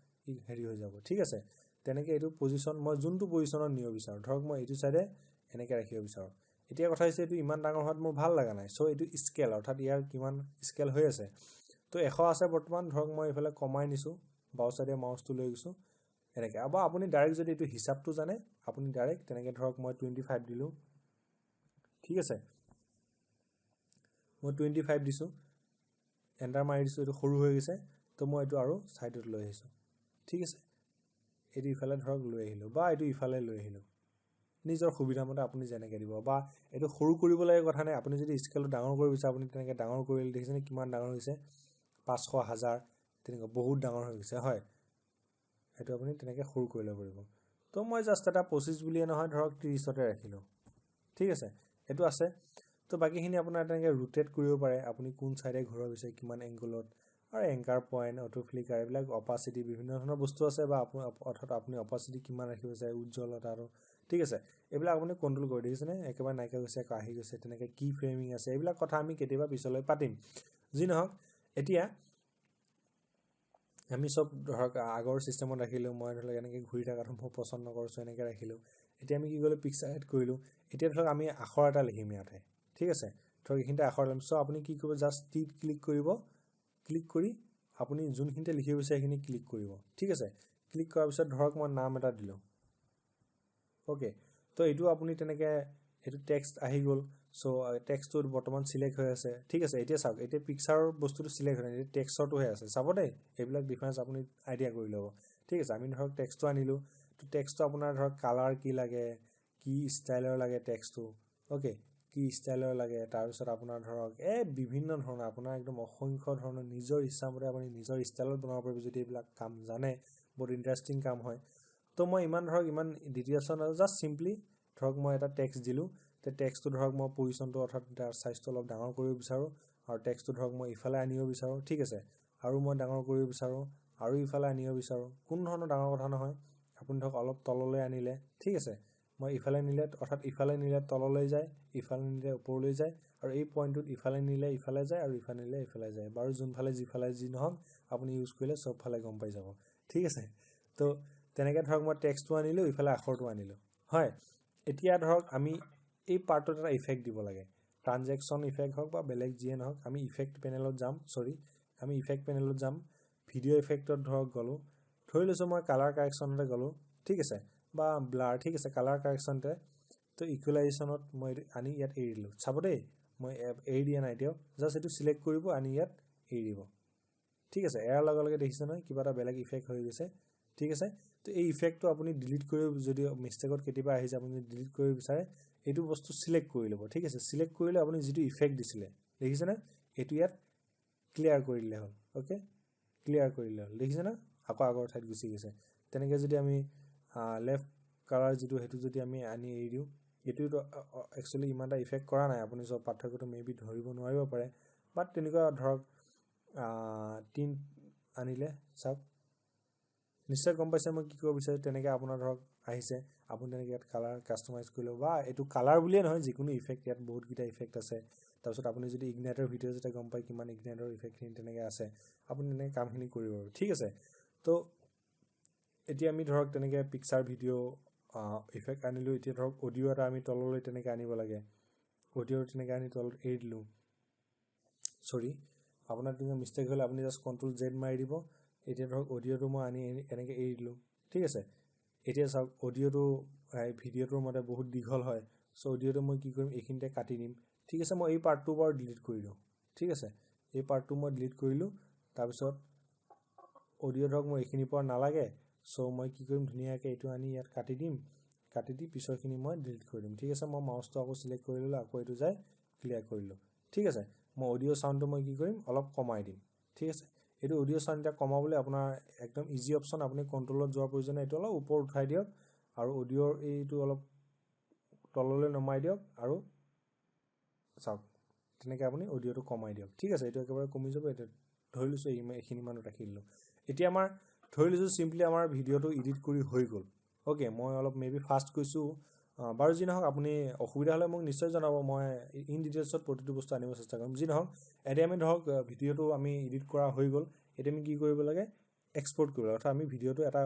ই হেৰি হৈ যাব ঠিক আছে তেনেকৈ এইটো পজিশ্যন মই যোনটো পজিশ্যনত নিব বিচাৰোঁ ধৰক মই এইটো চাইডে এনেকৈ ৰাখিব বিচাৰোঁ এতিয়া কথা হৈছে এইটো ইমান ডাঙৰ হোৱাত মোৰ ভাল লগা নাই চ' এইটো স্কেল অৰ্থাৎ ইয়াৰ কিমান স্কেল হৈ আছে তো 100 আছে বৰ্তমান ধৰক মই এইফালে কমাই নিছোঁ বাও চাইডে মাউচটো লৈ গৈছোঁ এনেকৈ বা আপুনি ডাইৰেক্ট যদি এইটো হিচাপটো জানে আপুনি ডাইৰেক্ট তেনেকৈ ধৰক মই 25 দিলোঁ ঠিক আছে মই 25 দিছোঁ এণ্টাৰ মাৰি দিছোঁ এইটো সৰু হৈ গৈছে তো মই এইটো আৰু ছাইডত লৈ আহিছোঁ ঠিক আছে এইটো ইফালে ধৰক লৈ আহিলোঁ বা এইটো ইফালে লৈ আহিলোঁ নিজৰ সুবিধা মতে আপুনি যেনেকৈ দিব বা এইটো সৰু কৰিব লাগে কথা নাই আপুনি যদি স্কেলটো ডাঙৰ কৰিব বিচাৰে আপুনি তেনেকৈ ডাঙৰ কৰিলে দেখিছেনে কিমান ডাঙৰ হৈছে 500 1000 তেনেকুৱা বহুত ডাঙৰ হৈ গৈছে হয় সেইটো আপুনি তেনেকৈ সৰু কৰি ল'ব পাৰিব তো মই জাষ্ট এটা 25 বুলিয়ে নহয় ধৰক 30তে ৰাখিলোঁ ঠিক আছে এইটো আছে তো বাকীখিনি আপোনাৰ তেনেকৈ ৰোটেট কৰিব পাৰে আপুনি কোন চাইডে ঘূৰাব বিচাৰে কিমান এংগলত আৰু এংকাৰ পইণ্ট অটো ফ্লিকাৰ এইবিলাক অপাচিটি বিভিন্ন ধৰণৰ বস্তু আছে বা অৰ্থাৎ আপুনি অপাচিটি কিমান ৰাখিব বিচাৰে উজ্জ্বলতা আৰু ঠিক আছে এইবিলাক আপুনি কণ্ট্ৰল কৰি দেখিছেনে একেবাৰে নাইকিয়া গৈছে আকৌ আহি গৈছে তেনেকৈ কি ফ্ৰেমিং আছে এইবিলাক কথা আমি কেতিয়াবা পিছলৈ পাতিম যি নহওক এতিয়া আমি চব ধৰক আগৰ ছিষ্টেমত ৰাখিলোঁ মই ধৰক এনেকৈ ঘূৰি থকাটো মই পচন্দ নকৰোঁ এনেকৈ ৰাখিলোঁ এতিয়া আমি কি কৰিলোঁ পিকচাৰ এড কৰিলোঁ এতিয়া ধৰক আমি আখৰ এটা লিখিম ইয়াতে ঠিক আছে ধৰক এইখিনিতে আখৰ লিখিম চ' আপুনি কি কৰিব জাষ্ট টিত ক্লিক কৰিব ক্লিক কৰি আপুনি যোনখিনিতে লিখিব বিচাৰে সেইখিনি ক্লিক কৰিব ঠিক আছে ক্লিক কৰাৰ পিছত ধৰক মই নাম এটা দিলোঁ অ'কে তো এইটো আপুনি তেনেকৈ এইটো টেক্সট আহি গ'ল চ' টেক্সটটো বৰ্তমান চিলেক্ট হৈ আছে ঠিক আছে এতিয়া চাওক এতিয়া পিকচাৰৰ বস্তুটো চিলেক্ট হৈ নাই টেক্সটৰটোহে আছে চাব দেই এইবিলাক ডিফাৰেঞ্চ আপুনি আইডিয়া কৰি ল'ব ঠিক আছে আমি ধৰক টেক্সটটো আনিলোঁ তো টেক্সটটো আপোনাৰ ধৰক কালাৰ কি লাগে কি ষ্টাইলৰ লাগে টেক্সটটো অ'কে কি ষ্টাইলৰ লাগে তাৰপিছত আপোনাৰ ধৰক বিভিন্ন ধৰণৰ আপোনাৰ একদম অসংখ্য ধৰণৰ নিজৰ ইচ্ছামতে আপুনি নিজৰ ষ্টাইলত বনাব পাৰিব যদি এইবিলাক কাম জানে বহুত ইণ্টাৰেষ্টিং কাম হয় তো মই ইমান ডিটেইলছত জাষ্ট চিম্পলি ধৰক মই এটা টেক্সট দিলোঁ তো টেক্সটটো ধৰক মই পজিশ্যনটো অৰ্থাৎ তাৰ চাইজটো অলপ ডাঙৰ কৰিব বিচাৰোঁ আৰু টেক্সটটো ধৰক মই ইফালে আনিব বিচাৰোঁ ঠিক আছে আৰু মই ডাঙৰ কৰিব বিচাৰোঁ আৰু ইফালে আনিব বিচাৰোঁ কোনো ধৰণৰ ডাঙৰ কথা নহয় আপুনি ধৰক অলপ তললৈ আনিলে ঠিক আছে মই ইফালে নিলে অৰ্থাৎ ইফালে নিলে তললৈ যায়, ইফালে নিলে ওপৰলৈ যায়, আৰু এই পইণ্টটোত ইফালে নিলে ইফালে যায় আৰু ইফালে নিলে ইফালে যায়। বাৰু যোনফালে যিফালে যি নহওক আপুনি ইউজ কৰিলে চবফালে গম পাই যাব, ঠিক আছে। তো তেনেকৈ ধৰক মই টেক্সটটো আনিলোঁ, ইফালে আখৰটো আনিলোঁ, হয়। এতিয়া ধৰক আমি এই পাৰ্টটোত এটা ইফেক্ট দিব লাগে, ট্ৰানজেকশ্যন ইফেক্ট হওক বা বেলেগ যিয়ে নহওক। আমি ইফেক্ট পেনেলত যাম, আমি ইফেক্ট পেনেলত যাম, ভিডিঅ' ইফেক্টত ধৰক গ'লোঁ, ধৰি লৈছোঁ মই কালাৰ কাৰেকশ্যনতে গ'লোঁ, ঠিক আছে, বা ব্লাৰ, ঠিক আছে, কালাৰ কাৰেকশ্যনতে। তো ইকুৱেলাইজেশ্যনত মই আনি ইয়াত এৰি দিলোঁ। চাব দেই, মই এৰি দিয়া নাই এতিয়াও, জাষ্ট এইটো চিলেক্ট কৰিব, আনি ইয়াত এৰি দিব, ঠিক আছে। এৰাৰ লগে লগে দেখিছে নহয় কিবা এটা বেলেগ ইফেক্ট হৈ গৈছে, ঠিক আছে। তো এই ইফেক্টটো আপুনি ডিলিট কৰিব, যদি মিষ্টেকত কেতিয়াবা আহি যায় আপুনি ডিলিট কৰিব বিচাৰে, এইটো বস্তু চিলেক্ট কৰি ল'ব, ঠিক আছে। চিলেক্ট কৰিলে আপুনি যিটো ইফেক্ট দিছিলে দেখিছেনে, এইটো ইয়াত ক্লিয়াৰ কৰি দিলে হ'ল, অ'কে, ক্লিয়াৰ কৰি দিলে হ'ল, দেখিছেনে, আকৌ আগৰ ঠাইত গুচি গৈছে। তেনেকৈ যদি আমি লেফ্ট কালাৰ যিটো সেইটো যদি আমি আনি এৰি দিওঁ, এইটোতো একচুৱেলি ইমান এটা ইফেক্ট কৰা নাই, আপুনি চব পাৰ্থক্যটো মেবি ধৰিব নোৱাৰিব পাৰে, বাট তেনেকুৱা ধৰক টিন আনিলে চাওক, নিশ্চয় গম পাইছে মই কি কৰিব বিচাৰোঁ। তেনেকৈ আপোনাৰ ধৰক আহিছে, আপুনি তেনেকৈ ইয়াত কালাৰ কাষ্টমাইজ কৰি ল'ব, বা এইটো কালাৰ বুলিয়ে নহয় যিকোনো ইফেক্ট, ইয়াত বহুতকেইটা ইফেক্ট আছে। তাৰপিছত আপুনি যদি ইগনাইটৰ ভিডিঅ' যেতিয়া গম পায় কিমান ইগনাইটৰ ইফেক্টখিনি তেনেকৈ আছে, আপুনি তেনেকৈ কামখিনি কৰিব পাৰিব, ঠিক আছে। তো এতিয়া আমি ধৰক তেনেকৈ পিকচাৰ ভিডিঅ' ইফেক্ট আনিলোঁ। এতিয়া ধৰক অডিঅ' এটা আমি তললৈ তেনেকৈ আনিব লাগে, অডিঅ' তেনেকৈ আনি তলত এৰি দিলোঁ। আপোনাৰ তেনেকৈ মিষ্টেক হ'লে আপুনি জাষ্ট Ctrl+Z মাৰি দিব। এতিয়া ধৰক অডিঅ'টো মই আনি এনেকৈ এৰি দিলোঁ, ঠিক আছে। এতিয়া চাওক অডিঅ'টো ভিডিঅ'টোৰ মতে বহুত দীঘল হয়, চ' অডিঅ'টো মই কি কৰিম, এইখিনিতে কাটি দিম, ঠিক আছে। মই এই পাৰ্টটো বাৰু ডিলিট কৰি দিওঁ, ঠিক আছে। এই পাৰ্টটো মই ডিলিট কৰিলোঁ। তাৰপিছত অডিঅ' ধৰক মোৰ এইখিনিৰ পৰা নালাগে, চ' মই কি কৰিম, ধুনীয়াকৈ এইটো আনি ইয়াত কাটি দিম, কাটি দি পিছৰখিনি মই ডিলিট কৰি দিম, ঠিক আছে। মই মাউচটো আকৌ চিলেক্ট কৰি ল'লোঁ, আকৌ এইটো যায় ক্লিয়াৰ কৰিলোঁ, ঠিক আছে। মই অডিঅ' চাউণ্ডটো মই কি কৰিম, অলপ কমাই দিম, ঠিক আছে। এইটো অডিঅ' চাউণ্ড এতিয়া কমাবলৈ আপোনাৰ একদম ইজি অপশ্যন, আপুনি কণ্ট্ৰলত যোৱাৰ প্ৰয়োজন নাই, এইটো অলপ ওপৰত উঠাই দিয়ক, আৰু অডিঅ'ৰ এইটো অলপ তললৈ নমাই দিয়ক, আৰু চাওক তেনেকৈ আপুনি অডিঅ'টো কমাই দিয়ক, ঠিক আছে। এইটো একেবাৰে কমি যাব। এতিয়া ধৰি লৈছোঁ এইখিনি মানত ৰাখি দিলোঁ। এতিয়া আমাৰ ধৰি লৈছোঁ চিম্পলি আমাৰ ভিডিঅ'টো এডিট কৰি হৈ গ'ল, অ'কে। মই অলপ মেবি ফাষ্ট কৈছোঁ, বাৰু যি নহওক, আপুনি অসুবিধা হ'লে মোক নিশ্চয় জনাব, মই ইন ডিটেইলছত প্ৰতিটো বস্তু আনিব চেষ্টা কৰিম। যি নহওক, এতিয়া আমি ধৰক ভিডিঅ'টো আমি এডিট কৰা হৈ গ'ল। এতিয়া আমি কি কৰিব লাগে, এক্সপৰ্ট কৰিব লাগে, অৰ্থাৎ আমি ভিডিঅ'টো এটা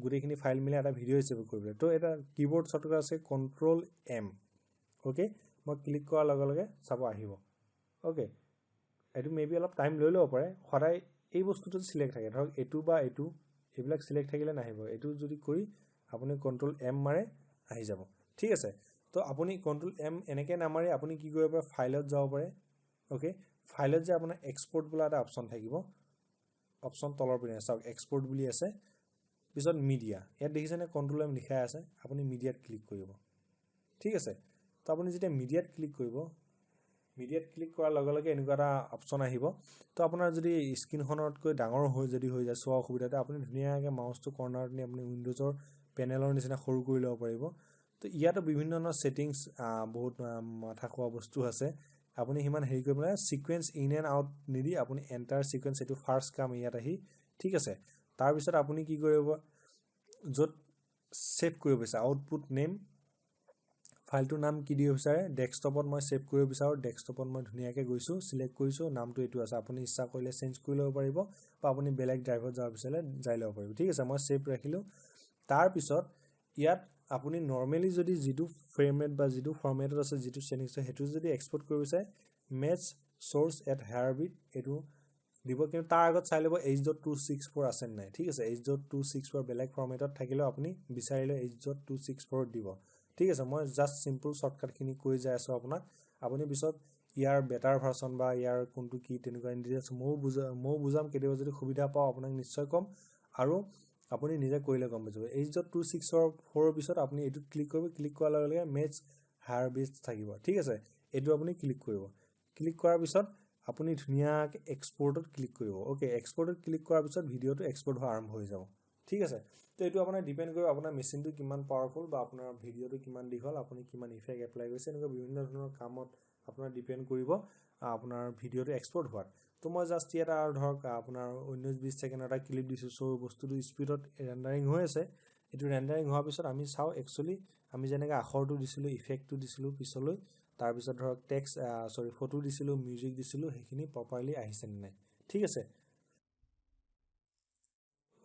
গোটেইখিনি ফাইল মিলাই এটা ভিডিঅ' হিচাপে কৰিব লাগে। তো এটা কীবৰ্ড শ্বৰ্টকাট আছে Ctrl+M, অ'কে। মই ক্লিক কৰাৰ লগে লগে চাব আহিব, অ'কে। এইটো মেবি অলপ টাইম লৈ ল'ব পাৰে। সদায় এই বস্তুটো চিলেক্ট থাকে, ধৰক এইটো বা এইটো, এইবিলাক চিলেক্ট থাকিলে নাহিব। এইটো যদি কৰি আপুনি Ctrl+M মাৰে আহি যাব, ঠিক আছে। তো আপুনি Ctrl+M এনেকৈ নামাৰি আপুনি কি কৰিব পাৰে, ফাইলত যাব পাৰে, অ'কে। ফাইলত যে আপোনাৰ এক্সপৰ্ট বোলা এটা অপশ্যন থাকিব, অপশ্যন তলৰ পিনে চাওক এক্সপৰ্ট বুলি আছে, পিছত মিডিয়া, ইয়াত দেখিছেনে Ctrl+M লিখাই আছে, আপুনি মিডিয়াত ক্লিক কৰিব, ঠিক আছে। তো আপুনি যেতিয়া মিডিয়াত ক্লিক কৰিব, মিডিয়াত ক্লিক কৰাৰ লগে লগে এনেকুৱা এটা অপশ্যন আহিব। তো আপোনাৰ যদি স্ক্ৰীনখনতকৈ ডাঙৰ হৈ যায় চোৱা অসুবিধাতে, আপুনি ধুনীয়াকৈ মাউচটো কৰ্নাৰত নি আপুনি উইণ্ড'জৰ পেনেলৰ নিচিনা সৰু কৰি ল'ব পাৰিব। তো ইয়াতো বিভিন্ন ধৰণৰ ছেটিংছ, বহুত মাথা খোৱা বস্তু আছে। আপুনি সিমান হেৰি কৰিব লাগে, ছিকুৱেঞ্চ ইন এণ্ড আউট নিদি আপুনি এণ্টাৰ ছিকুৱেঞ্চ, এইটো ফাৰ্ষ্ট কাম ইয়াত আহি, ঠিক আছে। তাৰপিছত আপুনি কি কৰিব, য'ত ছেভ কৰিব বিচাৰে আউটপুট নেম, ফাইলটোৰ নাম কি দিব বিচাৰে, ডেস্কটপত মই ছেভ কৰিব বিচাৰোঁ, ডেস্কটপত মই ধুনীয়াকৈ গৈছোঁ, চিলেক্ট কৰিছোঁ, নামটো এইটো আছে। আপুনি ইচ্ছা কৰিলে চেঞ্জ কৰি ল'ব পাৰিব, বা আপুনি বেলেগ ড্ৰাইভত যাব বিচাৰিলে যাই ল'ব পাৰিব, ঠিক আছে। মই ছেভ ৰাখিলোঁ। তাৰপিছত ইয়াত আপুনি নৰ্মেলি যদি যিটো ফৰ্মেট বা যিটো ফৰ্মেটত আছে, যিটো ছেটিংছ আছে, সেইটো যদি এক্সপৰ্ট কৰিব বিচাৰে, মেচ চ'ৰ্চ এট হেয়াৰবিট এইটো দিব। কিন্তু তাৰ আগত চাই ল'ব H.264 আছে নাই, ঠিক আছে। H.264 বেলেগ ফৰ্মেটত থাকিলেও আপুনি বিচাৰিলে H.264 দিব, ঠিক আছে। মই জাষ্ট চিম্পল শ্বৰ্টকাটখিনি কৈ যাই আছোঁ আপোনাক, আপুনি পিছত ইয়াৰ বেটাৰ ভাৰ্চন বা ইয়াৰ কোনটো কি তেনেকুৱা ডিটেইলছ ময়ো বুজাম, কেতিয়াবা যদি সুবিধা পাওঁ আপোনাক নিশ্চয় ক'ম, আৰু আপুনি নিজে কৰিলে গম পাই যাব। H.264 পিছত আপুনি এইটোত ক্লিক কৰিব, ক্লিক কৰাৰ লগে লগে মেচ হেয়াৰবিট থাকিব, ঠিক আছে। এইটো আপুনি ক্লিক কৰিব, ক্লিক কৰাৰ পিছত আপুনি ধুনীয়াকৈ এক্সপৰ্টত ক্লিক কৰিব, অ'কে। এক্সপৰ্টত ক্লিক কৰাৰ পিছত ভিডিঅ'টো এক্সপৰ্ট হোৱা আৰম্ভ হৈ যাব, ঠিক আছে। তো এইটো আপোনাৰ ডিপেণ্ড কৰিব আপোনাৰ মেচিনটো কিমান পাৱাৰফুল, বা আপোনাৰ ভিডিঅ'টো কিমান দীঘল, আপুনি কিমান ইফেক্ট এপ্লাই কৰিছে, এনেকুৱা বিভিন্ন ধৰণৰ কামত আপোনাৰ ডিপেণ্ড কৰিব আপোনাৰ ভিডিঅ'টো এক্সপৰ্ট হোৱাত। তো মই জাষ্ট ইয়াত আৰু ধৰক আপোনাৰ 19-20 ছেকেণ্ডৰ এটা ক্লিপ দিছোঁ, চ' বস্তুটো স্পীডত ৰেণ্ডাৰিং হৈ আছে। এইটো ৰেণ্ডাৰিং হোৱাৰ পিছত আমি চাওঁ একচুৱেলি আমি যেনেকৈ আখৰটো দিছিলোঁ ইফেক্টটো দিছিলোঁ পিছলৈ তাৰপিছত ধৰক টেক্সট ফটো দিছিলোঁ মিউজিক দিছিলোঁ সেইখিনি প্ৰপাৰলি আহিছে নে নাই ঠিক আছে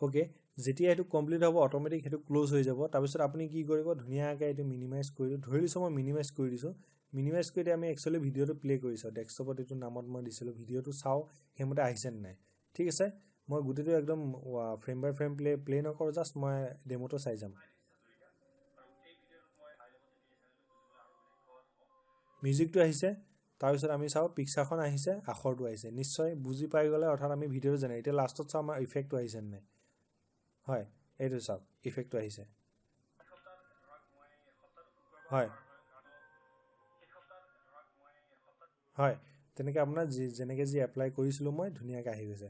ওকে যেতিয়া এইটো কমপ্লিট হ'ব অট'মেটিক সেইটো ক্লোজ হৈ যাব তাৰপিছত আপুনি কি কৰিব ধুনীয়াকৈ এইটো মিনিমাইজ কৰি ধৰি লৈছোঁ মই মিনিমাইজ কৰি দিছোঁ মিনিমাইজ কৰি আমি একচুৱেলি ভিডিঅ'টো প্লে কৰিছোঁ ডেস্কটপত এইটো নামত মই দিছিলোঁ ভিডিঅ'টো চাওঁ সেইমতে আহিছে নে নাই ঠিক আছে মই গোটেইটো একদম ফ্ৰেম বাই ফ্ৰেম প্লে নকৰোঁ জাষ্ট মই ডেমোটো চাই যাম মিউজিকটো আহিছে তাৰপিছত আমি চাওঁ পিকচাৰখন আহিছে আখৰটো আহিছে নিশ্চয় বুজি পাই গ'লে অৰ্থাৎ আমি ভিডিঅ'টো জানো এতিয়া লাষ্টত চাওঁ আমাৰ ইফেক্টটো আহিছে নে নাই হয় এইটো চাওক ইফেক্টটো আহিছে হয় হয় তেনেকৈ আপোনাৰ যেনেকৈ যি এপ্লাই কৰিছিলোঁ মই ধুনীয়াকৈ আহি গৈছে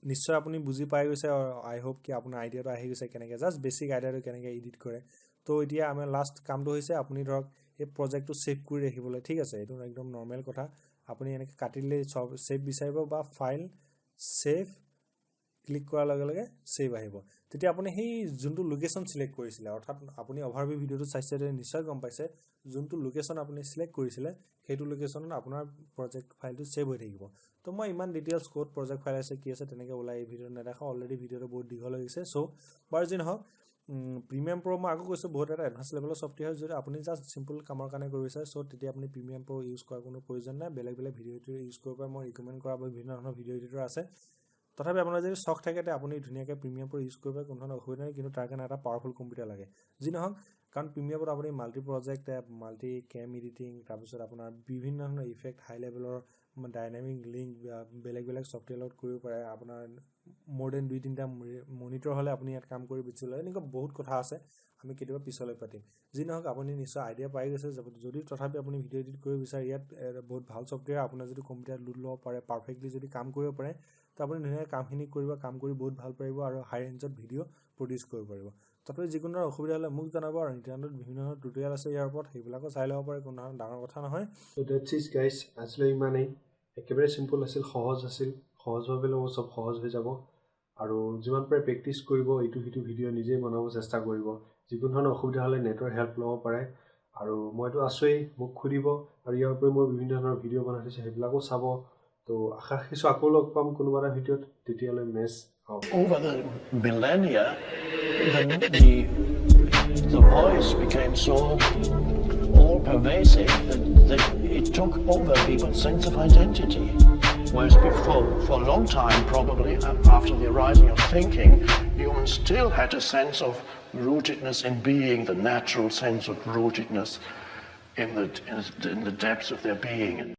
নিশ্চয় আপুনি বুজি পাই গৈছে আই হোপ কি আপোনাৰ আইডিয়াটো আহি গৈছে কেনেকৈ জাষ্ট বেছিক আইডিয়াটো কেনেকৈ এডিট কৰে তো এতিয়া আমাৰ লাষ্ট কামটো হৈছে আপুনি ধৰক এই প্ৰজেক্টটো ছেভ কৰি ৰাখিবলৈ ঠিক আছে এইটো একদম নৰ্মেল কথা আপুনি এনেকৈ কাটিলে চব ছেভ বিচাৰিব বা ফাইল ছেভ ক্লিক কৰাৰ লগে লগে ছেভ আহিব তেতিয়া আপুনি সেই যোনটো লোকেশ্যন চিলেক্ট কৰিছিলে অৰ্থাৎ আপুনি অভাৰভিউ ভিডিঅ'টো চাইছে নিশ্চয় গম পাইছে যোনটো লোকেশ্যন আপুনি চিলেক্ট কৰিছিলে সেইটো লোকেশ্যনত আপোনাৰ প্ৰজেক্ট ফাইলটো ছেভ হৈ থাকিব তো মই ইমান ডিটেইলছ ক'ত প্ৰজেক্ট ফাইল আছে কি আছে তেনেকৈ ওলাই এই ভিডিঅ'টো নেদেখাওঁ অলৰেডি ভিডিঅ'টো বহুত দীঘল হৈ গৈছে চ' বাৰু যি নহওক প্ৰিমিয়াম প্ৰ' মই আকৌ কৈছোঁ বহুত এটা এডভান্স লেভেলৰ ছফ্টৱেৰ যদি আপুনি জাষ্ট চিম্পল কামৰ কাৰণে কৰি বিচাৰে চ' তেতিয়া আপুনি প্ৰিমিয়াম প্ৰ' ইউজ কৰাৰ কোনো প্ৰয়োজন নাই বেলেগ বেলেগ ভিডিঅ' এডিটৰ ইউজ কৰিব পাৰে মই ৰিকমেণ্ড কৰা বিভিন্ন ধৰণৰ ভিডিঅ' এডিটৰ আছে তথাপি আপোনাৰ যদি চখ থাকে তেতিয়া আপুনি ধুনীয়াকৈ প্ৰিমিয়াম প্ৰ' ইউজ কৰিব পাৰে কোনো ধৰণৰ অসুবিধা নাই কিন্তু তাৰ কাৰণে এটা পাৱাৰফুল কম্পিউটাৰ লাগে যি নহওক কাৰণ প্ৰিমিয়ামত আপুনি মাল্টি প্ৰজেক্ট মাল্টি কেম এডিটিং তাৰপিছত আপোনাৰ বিভিন্ন ধৰণৰ ইফেক্ট হাই লেভেলৰ ডাইনামিক লিংক বেলেগ বেলেগ ছফ্টৱেৰ লগত কৰিব পাৰে আপোনাৰ মোৰ দেন 2-3টা মনিটৰ হ'লে আপুনি ইয়াত কাম কৰি বেছি লয় এনেকুৱা বহুত কথা আছে আমি কেতিয়াবা পিছলৈ পাতিম যি নহওক আপুনি নিশ্চয় আইডিয়া পাই গৈছে যদি তথাপি আপুনি ভিডিঅ' এডিট কৰিব বিচাৰে ইয়াত বহুত ভাল ছফ্টৱেৰ আপোনাৰ যদি কম্পিউটাৰ লোড ল'ব পাৰে পাৰফেক্টলি যদি কাম কৰিব পাৰে তো আপুনি ধুনীয়াকৈ কামখিনি কৰিব কাম কৰি বহুত ভাল পাৰিব আৰু হাই ৰেঞ্জত ভিডিঅ' প্ৰডিউচ কৰিব পাৰিব তথাপি যিকোনো অসুবিধা হ'লে মোক জনাব আৰু ইণ্টাৰনেটত বিভিন্ন ধৰণৰ টিউটৰিয়েল আছে ইয়াৰ ওপৰত সেইবিলাকো চাই ল'ব পাৰে কোনো ডাঙৰ কথা নহয় So that's it guys আজিলৈ ইমানেই একেবাৰে চিম্পল আছিল সহজ আছিল সহজভাৱে ল'ব চব সহজ হৈ যাব আৰু যিমান পাৰে প্ৰেক্টিছ কৰিব এইটো সিটো ভিডিঅ' নিজে বনাব চেষ্টা কৰিব যিকোনো ধৰণৰ অসুবিধা হ'লে নেটৰ হেল্প ল'ব পাৰে আৰু মইতো আছোৱেই মোক সুধিব আৰু ইয়াৰ উপৰি মই বিভিন্ন ধৰণৰ ভিডিঅ' বনাই থৈছোঁ সেইবিলাকো চাব তো আশা ৰাখিছোঁ আকৌ লগ পাম কোনোবা এটা ভিডিঅ'ত তেতিয়ালৈ মেছ Over the millennia, the voice became so all-pervasive that it took over people's sense of identity. Whereas before, for a long time, probably after the arising of thinking, humans still had a sense of rootedness in being, the natural sense of rootedness in the depths of their being.